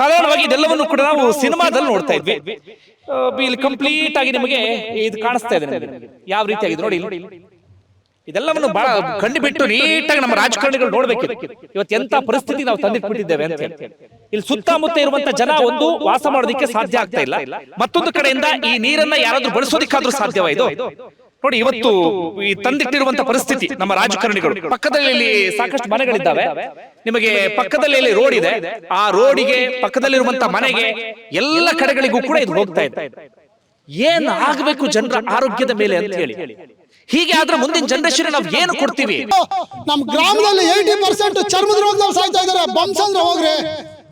ಸಾಧಾರಣವಾಗಿ ಇದೆಲ್ಲವನ್ನು ಕೂಡ ನಾವು ಸಿನಿಮಾದಲ್ಲಿ ನೋಡ್ತಾ ಇದ್ವಿ. ಇಲ್ಲಿ ಕಂಪ್ಲೀಟ್ ಆಗಿ ನಿಮಗೆ ಇದು ಕಾಣಿಸ್ತಾ ಇದೆ ಯಾವ ರೀತಿಯಾಗಿದೆ ನೋಡಿ. ಇದೆಲ್ಲವನ್ನು ಬಹಳ ಕಂಡುಬಿಟ್ಟು ನೀಟಾಗಿ ನಮ್ಮ ರಾಜಕಾರಣಿಗಳು ನೋಡ್ಬೇಕಿದೆ. ಇವತ್ತು ಎಂತ ಪರಿಸ್ಥಿತಿ ನಾವು ತಂದಿಟ್ಬಿಟ್ಟಿದ್ದೇವೆ ಅಂತ ಹೇಳಿ. ಇಲ್ಲಿ ಸುತ್ತಮುತ್ತ ಇರುವಂತ ಜನ ಒಂದು ವಾಸ ಮಾಡೋದಕ್ಕೆ ಸಾಧ್ಯ ಆಗ್ತಾ ಇಲ್ಲ. ಮತ್ತೊಂದು ಕಡೆಯಿಂದ ಈ ನೀರನ್ನ ಯಾರಾದ್ರೂ ಬಳಸೋದಿಕ್ಕಾದ್ರೂ ಸಾಧ್ಯವ ಇದು ನೋಡಿ. ಇವತ್ತು ಈ ತಂದಿಟ್ಟಿರುವಂತ ಪರಿಸ್ಥಿತಿ ನಮ್ಮ ರಾಜಕಾರಣಿಗಳು. ಪಕ್ಕದಲ್ಲಿ ಸಾಕಷ್ಟು ಮನೆಗಳಿದ್ದಾವೆ, ನಿಮಗೆ ಪಕ್ಕದಲ್ಲಿ ರೋಡ್ ಇದೆ, ಆ ರೋಡಿಗೆ ಪಕ್ಕದಲ್ಲಿರುವಂತ ಮನೆಗೆ ಎಲ್ಲ ಕಡೆಗಳಿಗೂ ಕೂಡ ಇದು ಹೋಗ್ತಾ ಇದೆ. ಏನ್ ಆಗ್ಬೇಕು ಜನರ ಆರೋಗ್ಯದ ಮೇಲೆ ಅಂತ ಹೇಳಿ. ಹೀಗೆ ಆದ್ರೆ ಮುಂದಿನ ಜನರೇಷನ್ ನಾವು ಏನು ಕೊಡ್ತೀವಿ? ನಮ್ಮ ಗ್ರಾಮದಲ್ಲಿ 80% ಚರ್ಮದ ರೋಗದಲ್ಲಿ ಸಾಯ್ತಾ ಇದಾರೆ. ಬಂಸಂದ್ರ ಹೋಗ್ರಿ,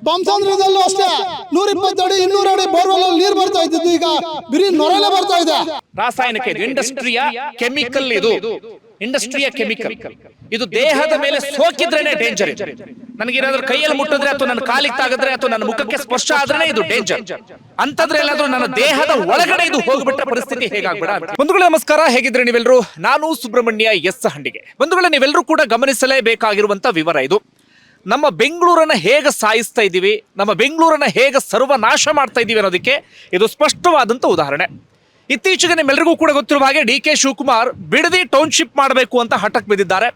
ಬಂಸಂದ್ರದಲ್ಲೂ ಅಷ್ಟೇ 120 ಅಡಿ 200 ಅಡಿ ಬೋರ್ವೆಲ್ ನೀರು ಬರ್ತಾ ಇದ್ದು ಈಗ ಬಿರಿ ನೊರೆಲೆ ಬರ್ತಾ ಇದೆ. ರಾಸಾಯನಿಕ ಇದು, ಇಂಡಸ್ಟ್ರಿಯ ಕೆಮಿಕಲ್. ಇದು ಇಂಡಸ್ಟ್ರಿಯ ಕೆಮಿಕಲ್. ಇದು ದೇಹದ ಮೇಲೆ ಸೋಕಿದ್ರೇನೆ ಡೇಂಜರ್. ನನಗೇನಾದ್ರೂ ಕೈಯಲ್ಲಿ ಮುಟ್ಟಿದ್ರೆ ಅಥವಾ ನನ್ನ ಕಾಲಿಗೆ ತಾಗಿದ್ರೆ ಅಥವಾ ನನ್ನ ಮುಖಕ್ಕೆ ಸ್ಪರ್ಶ ಆದ್ರೆ ಇದು ಡೇಂಜರ್. ಅಂತಂದ್ರೆ ಎಲ್ಲಾದ್ರೂ ನನ್ನ ದೇಹದ ಒಳಗಡೆ ಇದು ಹೋಗ್ಬಿಟ್ರೆ ಪರಿಸ್ಥಿತಿ ಹೇಗಾಗ್ಬೇಡ. ಬಂಧುಗಳೇ ನಮಸ್ಕಾರ, ಹೇಗಿದ್ರೆ ನೀವೆಲ್ಲರೂ? ನಾನು ಸುಬ್ರಹ್ಮಣ್ಯ ಎಸ್ ಹಂಡಿಗೆ. ಬಂಧುಗಳೇ, ನೀವೆಲ್ಲರೂ ಕೂಡ ಗಮನಿಸಲೇಬೇಕಾಗಿರುವಂತ ವಿವರ ಇದು. ನಮ್ಮ ಬೆಂಗಳೂರನ್ನ ಹೇಗೆ ಸಾಯಿಸ್ತಾ ಇದ್ದೀವಿ, ನಮ್ಮ ಬೆಂಗಳೂರನ್ನ ಹೇಗೆ ಸರ್ವನಾಶ ಮಾಡ್ತಾ ಇದ್ದೀವಿ ಅನ್ನೋದಕ್ಕೆ ಇದು ಸ್ಪಷ್ಟವಾದಂತ ಉದಾಹರಣೆ. ಇತ್ತೀಚೆಗೆ ನಿಮ್ಮೆಲ್ಲರಿಗೂ ಕೂಡ ಗೊತ್ತಿರುವ ಹಾಗೆ D K Shivakumar Bidadi township ಮಾಡಬೇಕು ಅಂತ ಹಠಕ್ಕೆ ಬಿದ್ದಿದ್ದಾರೆ.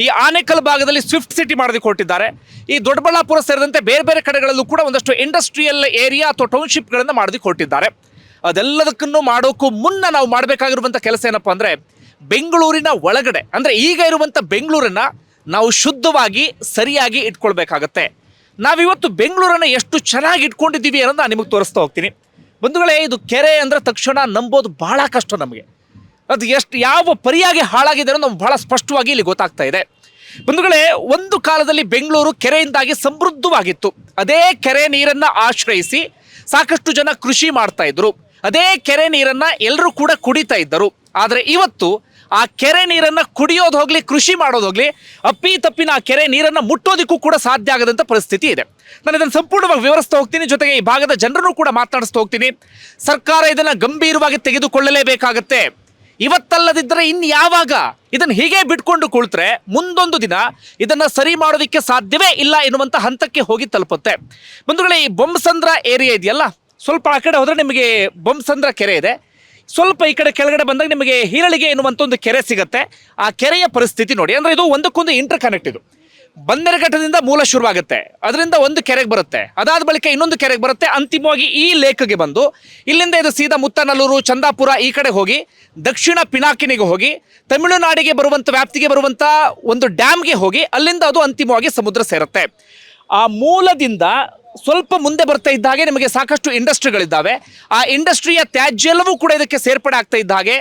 ಈ ಆನೇಕಲ್ ಭಾಗದಲ್ಲಿ ಸ್ವಿಫ್ಟ್ ಸಿಟಿ ಮಾಡೋದಕ್ಕೆ ಹೊರಟಿದ್ದಾರೆ. ಈ ದೊಡ್ಡಬಳ್ಳಾಪುರ ಸೇರಿದಂತೆ ಬೇರೆ ಬೇರೆ ಕಡೆಗಳಲ್ಲೂ ಕೂಡ ಒಂದಷ್ಟು ಇಂಡಸ್ಟ್ರಿಯಲ್ ಏರಿಯಾ ಅಥವಾ ಟೌನ್ಶಿಪ್ಗಳನ್ನು ಮಾಡೋದಕ್ಕೆ ಹೊರಟಿದ್ದಾರೆ. ಅದೆಲ್ಲದಕ್ಕನ್ನು ಮಾಡೋಕ್ಕೂ ಮುನ್ನ ನಾವು ಮಾಡಬೇಕಾಗಿರುವಂಥ ಕೆಲಸ ಏನಪ್ಪ ಅಂದರೆ, ಬೆಂಗಳೂರಿನ ಒಳಗಡೆ ಅಂದರೆ ಈಗ ಇರುವಂಥ ಬೆಂಗಳೂರನ್ನ ನಾವು ಶುದ್ಧವಾಗಿ ಸರಿಯಾಗಿ ಇಟ್ಕೊಳ್ಬೇಕಾಗತ್ತೆ. ನಾವಿವತ್ತು ಬೆಂಗಳೂರನ್ನ ಎಷ್ಟು ಚೆನ್ನಾಗಿ ಇಟ್ಕೊಂಡಿದ್ದೀವಿ ಅನ್ನೋದು ನಾನು ನಿಮಗೆ ತೋರಿಸ್ತಾ ಹೋಗ್ತೀನಿ. ಬಂಧುಗಳೇ, ಇದು ಕೆರೆ ಅಂದ್ರೆ ತಕ್ಷಣ ನಂಬೋದು ಬಹಳ ಕಷ್ಟ ನಮಗೆ. ಅದು ಎಷ್ಟು ಯಾವ ಪರಿಯಾಗಿ ಹಾಳಾಗಿದೆ ಅನ್ನೋದು ನಮ್ಗೆ ಬಹಳ ಸ್ಪಷ್ಟವಾಗಿ ಇಲ್ಲಿ ಗೊತ್ತಾಗ್ತಾ ಇದೆ. ಬಂಧುಗಳೇ, ಒಂದು ಕಾಲದಲ್ಲಿ ಬೆಂಗಳೂರು ಕೆರೆಯಿಂದಾಗಿ ಸಮೃದ್ಧವಾಗಿತ್ತು. ಅದೇ ಕೆರೆ ನೀರನ್ನ ಆಶ್ರಯಿಸಿ ಸಾಕಷ್ಟು ಜನ ಕೃಷಿ ಮಾಡ್ತಾ ಇದ್ರು. ಅದೇ ಕೆರೆ ನೀರನ್ನ ಎಲ್ಲರೂ ಕೂಡ ಕುಡಿತಾ ಇದ್ದರು. ಆದರೆ ಇವತ್ತು ಆ ಕೆರೆ ನೀರನ್ನ ಕುಡಿಯೋದು ಹೋಗ್ಲಿ, ಕೃಷಿ ಮಾಡೋದು ಹೋಗ್ಲಿ, ಅಪ್ಪಿ ತಪ್ಪಿನ ಆ ಕೆರೆ ನೀರನ್ನ ಮುಟ್ಟೋದಕ್ಕೂ ಕೂಡ ಸಾಧ್ಯ ಆಗದಂತ ಪರಿಸ್ಥಿತಿ ಇದೆ. ನಾನು ಇದನ್ನು ಸಂಪೂರ್ಣವಾಗಿ ವಿವರಿಸ್ತಾ ಹೋಗ್ತೀನಿ, ಜೊತೆಗೆ ಈ ಭಾಗದ ಜನರನ್ನು ಕೂಡ ಮಾತನಾಡಿಸ್ತಾ ಹೋಗ್ತೀನಿ. ಸರ್ಕಾರ ಇದನ್ನ ಗಂಭೀರವಾಗಿ ತೆಗೆದುಕೊಳ್ಳಲೇಬೇಕಾಗತ್ತೆ. ಇವತ್ತಲ್ಲದಿದ್ದರೆ ಇನ್ಯಾವಾಗ ಇದನ್ನು ಹೀಗೆ ಬಿಟ್ಕೊಂಡು ಕುಳಿತರೆ ಮುಂದೊಂದು ದಿನ ಇದನ್ನ ಸರಿ ಮಾಡೋದಕ್ಕೆ ಸಾಧ್ಯವೇ ಇಲ್ಲ ಎನ್ನುವಂತ ಹಂತಕ್ಕೆ ಹೋಗಿ ತಲುಪುತ್ತೆ. ಬಂಧುಗಳೇ, ಈ ಬೊಮ್ಮಸಂದ್ರ ಏರಿಯಾ ಇದೆಯಲ್ಲ, ಸ್ವಲ್ಪ ಆ ಕಡೆ ಹೋದ್ರೆ ನಿಮಗೆ ಬೊಮ್ಮಸಂದ್ರ ಕೆರೆ ಇದೆ. ಸ್ವಲ್ಪ ಈ ಕಡೆ ಕೆಳಗಡೆ ಬಂದಾಗ ನಿಮಗೆ ಹೀರಳಿಗೆ ಎನ್ನುವಂಥ ಒಂದು ಕೆರೆ ಸಿಗುತ್ತೆ. ಆ ಕೆರೆಯ ಪರಿಸ್ಥಿತಿ ನೋಡಿ. ಅಂದ್ರೆ ಇದು ಒಂದಕ್ಕೊಂದು ಇಂಟರ್ ಕನೆಕ್ಟ್. ಇದು ಬಂದರಘಟ್ಟದಿಂದ ಮೂಲ ಶುರುವಾಗುತ್ತೆ, ಅದರಿಂದ ಒಂದು ಕೆರೆಗೆ ಬರುತ್ತೆ, ಅದಾದ ಬಳಿಕ ಇನ್ನೊಂದು ಕೆರೆಗೆ ಬರುತ್ತೆ, ಅಂತಿಮವಾಗಿ ಈ ಲೇಕ್ಗೆ ಬಂದು ಇಲ್ಲಿಂದ ಇದು ಸೀದಾ ಮುತ್ತನಲ್ಲೂರು, ಚಂದಾಪುರ ಈ ಕಡೆ ಹೋಗಿ ದಕ್ಷಿಣ ಪಿನಾಕಿನಿಗೆ ಹೋಗಿ ತಮಿಳುನಾಡಿಗೆ ಬರುವಂಥ ವ್ಯಾಪ್ತಿಗೆ ಬರುವಂಥ ಒಂದು ಡ್ಯಾಮ್ಗೆ ಹೋಗಿ ಅಲ್ಲಿಂದ ಅದು ಅಂತಿಮವಾಗಿ ಸಮುದ್ರ ಸೇರುತ್ತೆ. ಆ ಮೂಲದಿಂದ ಸ್ವಲ್ಪ ಮುಂದೆ ಬರ್ತಾ ಇದ್ದ ಹಾಗೆ ನಿಮಗೆ ಸಾಕಷ್ಟು ಇಂಡಸ್ಟ್ರಿಗಳಿದ್ದಾವೆ. ಆ ಇಂಡಸ್ಟ್ರಿಯ ತ್ಯಾಜ್ಯ ಎಲ್ಲವೂ ಕೂಡ ಇದಕ್ಕೆ ಸೇರ್ಪಡೆ ಆಗ್ತಾ ಇದ್ದ ಹಾಗೆ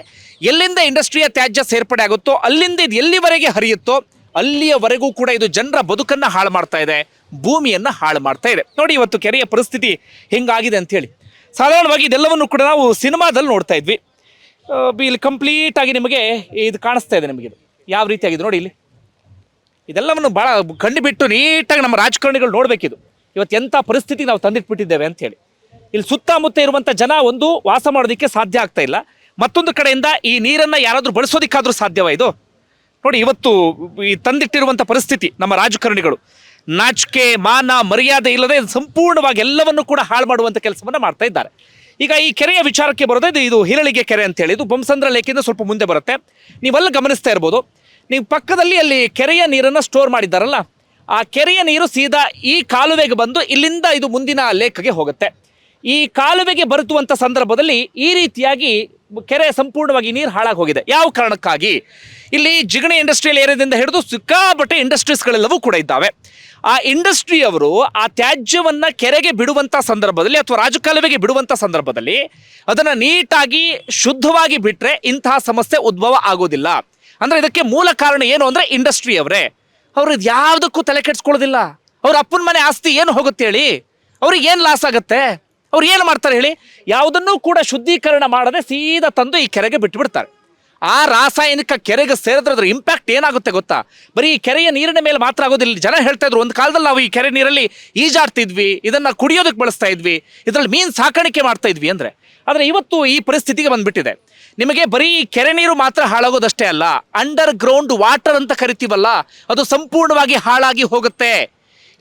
ಎಲ್ಲಿಂದ ಇಂಡಸ್ಟ್ರಿಯ ತ್ಯಾಜ್ಯ ಸೇರ್ಪಡೆ ಆಗುತ್ತೋ ಅಲ್ಲಿಂದ ಇದು ಎಲ್ಲಿವರೆಗೆ ಹರಿಯುತ್ತೋ ಅಲ್ಲಿಯವರೆಗೂ ಕೂಡ ಇದು ಜನರ ಬದುಕನ್ನು ಹಾಳು ಮಾಡ್ತಾ ಇದೆ, ಭೂಮಿಯನ್ನು ಹಾಳು ಮಾಡ್ತಾ ಇದೆ. ನೋಡಿ ಇವತ್ತು ಕೆರೆಯ ಪರಿಸ್ಥಿತಿ ಹೆಂಗಾಗಿದೆ ಅಂಥೇಳಿ. ಸಾಧಾರಣವಾಗಿ ಇದೆಲ್ಲವನ್ನು ಕೂಡ ನಾವು ಸಿನಿಮಾದಲ್ಲಿ ನೋಡ್ತಾ ಇದ್ವಿ. ಇಲ್ಲಿ ಕಂಪ್ಲೀಟ್ ಆಗಿ ನಿಮಗೆ ಇದು ಕಾಣಿಸ್ತಾ ಇದೆ. ನಿಮಗೆ ಇದು ಯಾವ ರೀತಿಯಾಗಿದೆ ನೋಡಿ. ಇಲ್ಲಿ ಇದೆಲ್ಲವನ್ನು ಭಾಳ ಕಂಡುಬಿಟ್ಟು ನೀಟಾಗಿ ನಮ್ಮ ರಾಜಕಾರಣಿಗಳು ನೋಡಬೇಕಿದು. ಇವತ್ತು ಎಂಥ ಪರಿಸ್ಥಿತಿ ನಾವು ತಂದಿಟ್ಬಿಟ್ಟಿದ್ದೇವೆ ಅಂಥೇಳಿ. ಇಲ್ಲಿ ಸುತ್ತಮುತ್ತ ಇರುವಂಥ ಜನ ಒಂದು ವಾಸ ಮಾಡೋದಕ್ಕೆ ಸಾಧ್ಯ ಆಗ್ತಾ ಇಲ್ಲ. ಮತ್ತೊಂದು ಕಡೆಯಿಂದ ಈ ನೀರನ್ನು ಯಾರಾದರೂ ಬಳಸೋದಕ್ಕಾದ್ರೂ ಸಾಧ್ಯವ ಇದು ನೋಡಿ. ಇವತ್ತು ಈ ತಂದಿಟ್ಟಿರುವಂಥ ಪರಿಸ್ಥಿತಿ ನಮ್ಮ ರಾಜಕಾರಣಿಗಳು ನಾಚಿಕೆ ಮಾನ ಮರ್ಯಾದೆ ಇಲ್ಲದೆ ಸಂಪೂರ್ಣವಾಗಿ ಎಲ್ಲವನ್ನು ಕೂಡ ಹಾಳು ಮಾಡುವಂಥ ಕೆಲಸವನ್ನು ಮಾಡ್ತಾ ಇದ್ದಾರೆ. ಈಗ ಈ ಕೆರೆಯ ವಿಚಾರಕ್ಕೆ ಬರೋದು, ಇದು ಹೀರಳಿಗೆ ಕೆರೆ ಅಂತೇಳಿ. ಇದು ಬೊಮ್ಮಸಂದ್ರ ಲೇಕಿಂದ ಸ್ವಲ್ಪ ಮುಂದೆ ಬರುತ್ತೆ. ನೀವೆಲ್ಲ ಗಮನಿಸ್ತಾ ಇರ್ಬೋದು. ನೀವು ಪಕ್ಕದಲ್ಲಿ ಅಲ್ಲಿ ಕೆರೆಯ ನೀರನ್ನು ಸ್ಟೋರ್ ಮಾಡಿದ್ದಾರಲ್ಲ, ಆ ಕೆರೆಯ ನೀರು ಸೀದಾ ಈ ಕಾಲುವೆಗೆ ಬಂದು ಇಲ್ಲಿಂದ ಇದು ಮುಂದಿನ ಲೇಕ್ಗೆ ಹೋಗುತ್ತೆ. ಈ ಕಾಲುವೆಗೆ ಬರುತ್ತುವಂಥ ಸಂದರ್ಭದಲ್ಲಿ ಈ ರೀತಿಯಾಗಿ ಕೆರೆ ಸಂಪೂರ್ಣವಾಗಿ ನೀರು ಹಾಳಾಗಿ ಹೋಗಿದೆ. ಯಾವ ಕಾರಣಕ್ಕಾಗಿ? ಇಲ್ಲಿ ಜಿಗಣಿ ಇಂಡಸ್ಟ್ರಿಯಲ್ ಏರಿಯಾದಿಂದ ಹಿಡಿದು ಸಿಕ್ಕಾಪಟ್ಟೆ ಇಂಡಸ್ಟ್ರೀಸ್ಗಳೆಲ್ಲವೂ ಕೂಡ ಇದ್ದಾವೆ. ಆ ಇಂಡಸ್ಟ್ರಿಯವರು ಆ ತ್ಯಾಜ್ಯವನ್ನು ಕೆರೆಗೆ ಬಿಡುವಂಥ ಸಂದರ್ಭದಲ್ಲಿ ಅಥವಾ ರಾಜಕಾಲುವೆಗೆ ಬಿಡುವಂಥ ಸಂದರ್ಭದಲ್ಲಿ ಅದನ್ನು ನೀಟಾಗಿ ಶುದ್ಧವಾಗಿ ಬಿಟ್ಟರೆ ಇಂತಹ ಸಮಸ್ಯೆ ಉದ್ಭವ ಆಗೋದಿಲ್ಲ. ಅಂದರೆ ಇದಕ್ಕೆ ಮೂಲ ಕಾರಣ ಏನು ಅಂದರೆ ಇಂಡಸ್ಟ್ರಿಯವರೇ. ಅವ್ರು ಇದು ಯಾವುದಕ್ಕೂ ತಲೆ ಕೆಡಿಸ್ಕೊಳ್ಳೋದಿಲ್ಲ. ಅವ್ರ ಅಪ್ಪನ ಮನೆ ಆಸ್ತಿ ಏನು ಹೋಗುತ್ತೆ ಹೇಳಿ? ಅವ್ರಿಗೆ ಏನು ಲಾಸ್ ಆಗುತ್ತೆ? ಅವ್ರು ಏನು ಮಾಡ್ತಾರೆ ಹೇಳಿ? ಯಾವುದನ್ನೂ ಕೂಡ ಶುದ್ಧೀಕರಣ ಮಾಡದೆ ಸೀದಾ ತಂದು ಈ ಕೆರೆಗೆ ಬಿಟ್ಟುಬಿಡ್ತಾರೆ. ಆ ರಾಸಾಯನಿಕ ಕೆರೆಗೆ ಸೇರಿದ್ರೆ ಅದ್ರ ಇಂಪ್ಯಾಕ್ಟ್ ಏನಾಗುತ್ತೆ ಗೊತ್ತಾ? ಬರೀ ಈ ಕೆರೆಯ ನೀರಿನ ಮೇಲೆ ಮಾತ್ರ ಆಗೋದಿಲ್ಲ. ಜನ ಹೇಳ್ತಾ ಇದ್ರು, ಒಂದು ಕಾಲದಲ್ಲಿ ನಾವು ಈ ಕೆರೆ ನೀರಲ್ಲಿ ಈಜಾಡ್ತಿದ್ವಿ, ಇದನ್ನು ಕುಡಿಯೋದಕ್ಕೆ ಬಳಸ್ತಾ ಇದ್ವಿ, ಇದರಲ್ಲಿ ಮೀನು ಸಾಕಾಣಿಕೆ ಮಾಡ್ತಾ ಇದ್ವಿ ಅಂದರೆ. ಆದರೆ ಇವತ್ತು ಈ ಪರಿಸ್ಥಿತಿಗೆ ಬಂದ್ಬಿಟ್ಟಿದೆ. ನಿಮಗೆ ಬರೀ ಕೆರೆ ನೀರು ಮಾತ್ರ ಹಾಳಾಗೋದಷ್ಟೇ ಅಲ್ಲ, ಅಂಡರ್ ಗ್ರೌಂಡ್ ವಾಟರ್ ಅಂತ ಕರಿತೀವಲ್ಲ, ಅದು ಸಂಪೂರ್ಣವಾಗಿ ಹಾಳಾಗಿ ಹೋಗುತ್ತೆ.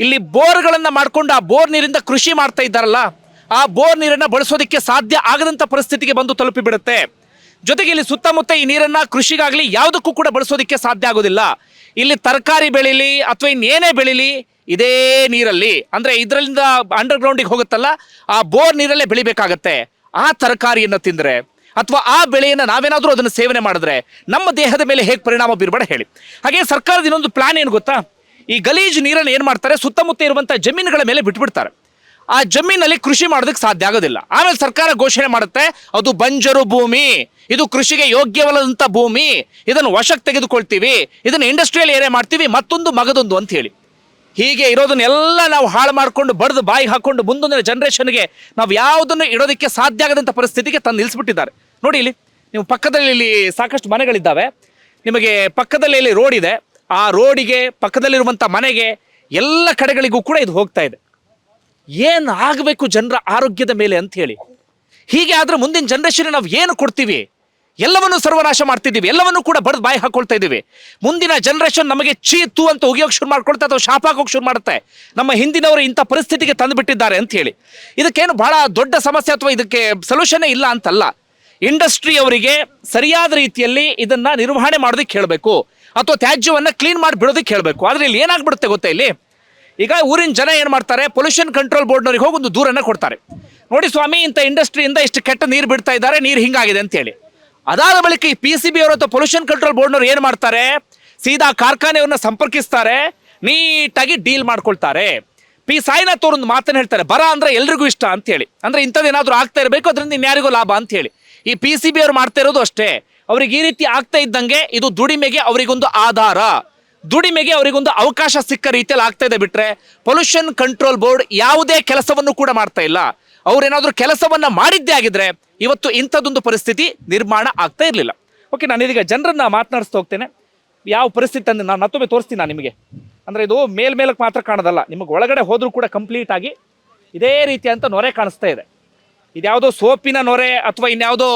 ಇಲ್ಲಿ ಬೋರ್ಗಳನ್ನ ಮಾಡ್ಕೊಂಡು ಆ ಬೋರ್ ನೀರಿಂದ ಕೃಷಿ ಮಾಡ್ತಾ ಇದ್ದಾರಲ್ಲ, ಆ ಬೋರ್ ನೀರನ್ನ ಬಳಸೋದಕ್ಕೆ ಸಾಧ್ಯ ಆಗದಂತ ಪರಿಸ್ಥಿತಿಗೆ ಬಂದು ತಲುಪಿಬಿಡುತ್ತೆ. ಜೊತೆಗೆ ಇಲ್ಲಿ ಸುತ್ತಮುತ್ತ ಈ ನೀರನ್ನ ಕೃಷಿಗಾಗ್ಲಿ ಯಾವುದಕ್ಕೂ ಕೂಡ ಬಳಸೋದಕ್ಕೆ ಸಾಧ್ಯ ಆಗೋದಿಲ್ಲ. ಇಲ್ಲಿ ತರಕಾರಿ ಬೆಳೀಲಿ ಅಥವಾ ಇನ್ನೇನೇ ಬೆಳೀಲಿ ಇದೇ ನೀರಲ್ಲಿ, ಅಂದ್ರೆ ಇದರಿಂದ ಅಂಡರ್ ಗ್ರೌಂಡಿಗೆ ಹೋಗುತ್ತಲ್ಲ, ಆ ಬೋರ್ ನೀರಲ್ಲೇ ಬೆಳಿಬೇಕಾಗತ್ತೆ. ಆ ತರಕಾರಿಯನ್ನು ತಿಂದ್ರೆ ಅಥವಾ ಆ ಬೆಳೆಯನ್ನು ನಾವೇನಾದ್ರೂ ಅದನ್ನು ಸೇವನೆ ಮಾಡಿದ್ರೆ ನಮ್ಮ ದೇಹದ ಮೇಲೆ ಹೇಗೆ ಪರಿಣಾಮ ಬೀರ್ಬೇಡ ಹೇಳಿ. ಹಾಗೆ ಸರ್ಕಾರದ ಇನ್ನೊಂದು ಪ್ಲಾನ್ ಏನು ಗೊತ್ತಾ, ಈ ಗಲೀಜು ನೀರನ್ನು ಏನು ಮಾಡ್ತಾರೆ, ಸುತ್ತಮುತ್ತ ಇರುವಂತ ಜಮೀನುಗಳ ಮೇಲೆ ಬಿಟ್ಬಿಡ್ತಾರೆ. ಆ ಜಮೀನಲ್ಲಿ ಕೃಷಿ ಮಾಡೋದಕ್ಕೆ ಸಾಧ್ಯ ಆಗೋದಿಲ್ಲ. ಆಮೇಲೆ ಸರ್ಕಾರ ಘೋಷಣೆ ಮಾಡುತ್ತೆ ಅದು ಬಂಜರು ಭೂಮಿ, ಇದು ಕೃಷಿಗೆ ಯೋಗ್ಯವಲ್ಲದಂತ ಭೂಮಿ, ಇದನ್ನು ವಶಕ್ಕೆ ತೆಗೆದುಕೊಳ್ತೀವಿ, ಇದನ್ನು ಇಂಡಸ್ಟ್ರಿಯಲ್ ಏರಿಯಾ ಮಾಡ್ತೀವಿ, ಮತ್ತೊಂದು ಮಗದೊಂದು ಅಂತ ಹೇಳಿ. ಹೀಗೆ ಇರೋದನ್ನೆಲ್ಲ ನಾವು ಹಾಳು ಮಾಡಿಕೊಂಡು ಬಡ್ದು ಬಾಯಿಗೆ ಹಾಕೊಂಡು ಮುಂದೊಂದಿನ ಜನರೇಷನ್ಗೆ ನಾವು ಯಾವುದನ್ನು ಇಡೋದಕ್ಕೆ ಸಾಧ್ಯ ಆಗದಂಥ ಪರಿಸ್ಥಿತಿಗೆ ತಂದು ನಿಲ್ಲಿಸ್ಬಿಟ್ಟಿದ್ದಾರೆ. ನೋಡಿ ಇಲ್ಲಿ ನೀವು ಪಕ್ಕದಲ್ಲಿ ಇಲ್ಲಿ ಸಾಕಷ್ಟು ಮನೆಗಳಿದ್ದಾವೆ, ನಿಮಗೆ ಪಕ್ಕದಲ್ಲಿ ಇಲ್ಲಿ ರೋಡ್ ಇದೆ, ಆ ರೋಡಿಗೆ ಪಕ್ಕದಲ್ಲಿರುವಂಥ ಮನೆಗೆ ಎಲ್ಲ ಕಡೆಗಳಿಗೂ ಕೂಡ ಇದು ಹೋಗ್ತಾ ಇದೆ. ಏನು ಆಗಬೇಕು ಜನರ ಆರೋಗ್ಯದ ಮೇಲೆ ಅಂತ ಹೇಳಿ. ಹೀಗೆ ಆದ್ರೆ ಮುಂದಿನ ಜನರೇಷನ್ ನಾವು ಏನು ಕೊಡ್ತೀವಿ? ಎಲ್ಲವನ್ನೂ ಸರ್ವನಾಶ ಮಾಡ್ತಿದ್ದೀವಿ, ಎಲ್ಲವನ್ನೂ ಕೂಡ ಬಡ್ದು ಬಾಯಿ ಹಾಕೊಳ್ತಾ ಇದ್ದೀವಿ. ಮುಂದಿನ ಜನರೇಷನ್ ನಮಗೆ ಚೀತು ಅಂತ ಉಗಿಯೋಕೆ ಶುರು ಮಾಡ್ಕೊಳ್ತಾ ಅಥವಾ ಶಾಪ ಹಾಕೋಕೆ ಶುರು ಮಾಡುತ್ತೆ, ನಮ್ಮ ಹಿಂದಿನವರು ಇಂಥ ಪರಿಸ್ಥಿತಿಗೆ ತಂದು ಬಿಟ್ಟಿದ್ದಾರೆ ಅಂತ ಹೇಳಿ. ಇದಕ್ಕೇನು ಬಹಳ ದೊಡ್ಡ ಸಮಸ್ಯೆ ಅಥವಾ ಇದಕ್ಕೆ ಸೊಲ್ಯೂಷನ್ನೇ ಇಲ್ಲ ಅಂತಲ್ಲ. ಇಂಡಸ್ಟ್ರಿ ಅವರಿಗೆ ಸರಿಯಾದ ರೀತಿಯಲ್ಲಿ ಇದನ್ನ ನಿರ್ವಹಣೆ ಮಾಡೋದಕ್ಕೆ ಹೇಳಬೇಕು ಅಥವಾ ತ್ಯಾಜ್ಯವನ್ನ ಕ್ಲೀನ್ ಮಾಡಿ ಬಿಡೋದಕ್ಕೆ ಹೇಳಬೇಕು. ಆದ್ರೆ ಇಲ್ಲಿ ಏನಾಗ್ಬಿಡುತ್ತೆ ಗೊತ್ತಾ, ಇಲ್ಲಿ ಈಗ ಊರಿನ ಜನ ಏನ್ ಮಾಡ್ತಾರೆ, ಪೊಲ್ಯೂಷನ್ ಕಂಟ್ರೋಲ್ ಬೋರ್ಡ್ನವ್ರಿಗೆ ಹೋಗಿ ಒಂದು ದೂರನ್ನ ಕೊಡ್ತಾರೆ. ನೋಡಿ ಸ್ವಾಮಿ, ಇಂಥ ಇಂಡಸ್ಟ್ರಿಯಿಂದ ಇಷ್ಟು ಕೆಟ್ಟ ನೀರು ಬಿಡ್ತಾ ಇದ್ದಾರೆ, ನೀರು ಹಿಂಗಾಗಿದೆ ಅಂತ ಹೇಳಿ. ಅದಾದ ಬಳಿಕ ಈ PCB ಅವರು ಅಥವಾ ಪೊಲ್ಯೂಷನ್ ಕಂಟ್ರೋಲ್ ಬೋರ್ಡ್ನವ್ರು ಏನ್ ಮಾಡ್ತಾರೆ, ಸೀದಾ ಕಾರ್ಖಾನೆಯವ್ರನ್ನ ಸಂಪರ್ಕಿಸ್ತಾರೆ, ನೀಟಾಗಿ ಡೀಲ್ ಮಾಡ್ಕೊಳ್ತಾರೆ. ಪಿ ಸಾಯಿನಾಥ್ ಅವರು ಒಂದು ಮಾತನ್ನ ಹೇಳ್ತಾರೆ, ಬರ ಅಂದ್ರೆ ಎಲ್ರಿಗೂ ಇಷ್ಟ ಅಂತ ಹೇಳಿ. ಅಂದ್ರೆ ಇಂಥದ್ದೇನಾದ್ರೂ ಆಗ್ತಾ ಇರಬೇಕು, ಅದರಿಂದ ಇನ್ಯಾರಿಗೂ ಲಾಭ ಅಂತ ಹೇಳಿ. ಈ PCB ಅವ್ರು ಮಾಡ್ತಾ ಇರೋದು ಅಷ್ಟೇ. ಅವ್ರಿಗೆ ಈ ರೀತಿ ಆಗ್ತಾ ಇದ್ದಂಗೆ ಇದು ದುಡಿಮೆಗೆ ಅವರಿಗೊಂದು ಆಧಾರ, ದುಡಿಮೆಗೆ ಅವರಿಗೊಂದು ಅವಕಾಶ ಸಿಕ್ಕ ರೀತಿಯಲ್ಲಿ ಆಗ್ತಾ ಇದೆ. ಬಿಟ್ರೆ ಪೊಲ್ಯೂಷನ್ ಕಂಟ್ರೋಲ್ ಬೋರ್ಡ್ ಯಾವುದೇ ಕೆಲಸವನ್ನು ಕೂಡ ಮಾಡ್ತಾ ಇಲ್ಲ. ಅವ್ರೇನಾದ್ರೂ ಕೆಲಸವನ್ನ ಮಾಡಿದ್ದೇ ಆಗಿದ್ರೆ ಇವತ್ತು ಇಂಥದ್ದೊಂದು ಪರಿಸ್ಥಿತಿ ನಿರ್ಮಾಣ ಆಗ್ತಾ ಇರಲಿಲ್ಲ. ಓಕೆ, ನಾನು ಇದೀಗ ಜನರನ್ನ ಮಾತನಾಡಿಸ್ತಾ ಹೋಗ್ತೇನೆ. ಯಾವ ಪರಿಸ್ಥಿತಿ ಅಂದ್ರೆ ನಾನು ಮತ್ತೊಮ್ಮೆ ತೋರಿಸ್ತೀನಿ ನಾನು ನಿಮಗೆ. ಅಂದ್ರೆ ಇದು ಮೇಲ್ಮೇಲಕ್ಕೆ ಮಾತ್ರ ಕಾಣೋದಲ್ಲ, ನಿಮಗೆ ಒಳಗಡೆ ಹೋದ್ರೂ ಕೂಡ ಕಂಪ್ಲೀಟ್ ಆಗಿ ಇದೇ ರೀತಿ ಅಂತ ನೊರೆ ಕಾಣಿಸ್ತಾ ಇದೆ. ಇದ್ಯಾವುದೋ ಸೋಪಿನ ನೊರೆ ಅಥವಾ ಇನ್ಯಾವುದೋ